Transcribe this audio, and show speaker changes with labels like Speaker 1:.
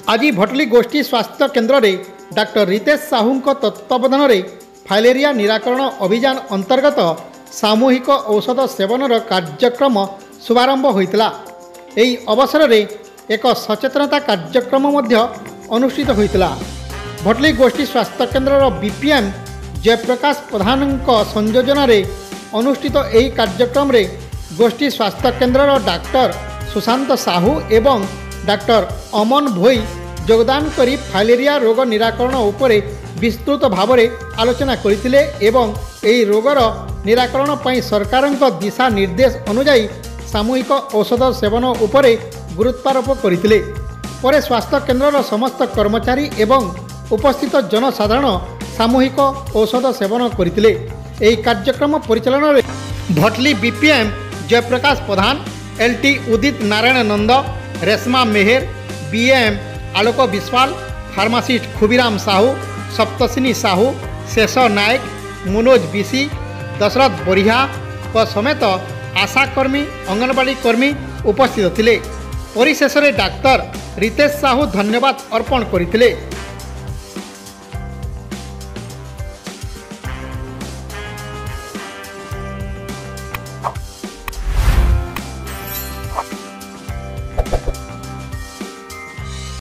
Speaker 1: आज भटली गोष्ठी स्वास्थ्य केन्द्र में डाक्टर रितेश साहू तत्वावधान में फाइलेरिया निराकरण अभियान अंतर्गत सामूहिक औषध सेवन कार्यक्रम शुभारंभ होता। यही अवसर में एक सचेतनता कार्यक्रम अनुष्ठित होता। भटली गोष्ठी स्वास्थ्य केन्द्र बीपीएम जयप्रकाश प्रधान संयोजन में अनुष्ठित यह कार्यक्रम में गोष्ठी स्वास्थ्य केन्द्र डाक्टर सुशांत साहू एवं डाक्टर अमन भोई योगदान करी फाइलेरिया रोग निराकरण उपरे विस्तृत भाव में आलोचना करथिले एवं एही रोगर निराकरण पई सरकारक दिशा निर्देश अनुसार सामूहिक औषध सेवन उपरे गुरुत्वारोप करथिले। परे स्वास्थ्य केन्द्र समस्त कर्मचारी एवं उपस्थित जनसाधारण सामूहिक औषध सेवन करथिले। एही कार्यक्रम परिचालन में भटली बीपीएम जयप्रकाश प्रधान, एलटी उदित नारायण नंद, रेशमा मेहर, बीएम आलोक विश्वाल, फार्मासिस्ट खुबीराम साहू, सप्तसिनी साहू, शेष नायक, मनोज बीसी, दशरथ बरिहा समेत आशाकर्मी अंगनवाड़ी कर्मी उपस्थित थिले। परिशेष में डाक्टर रितेश साहू धन्यवाद अर्पण करथिले।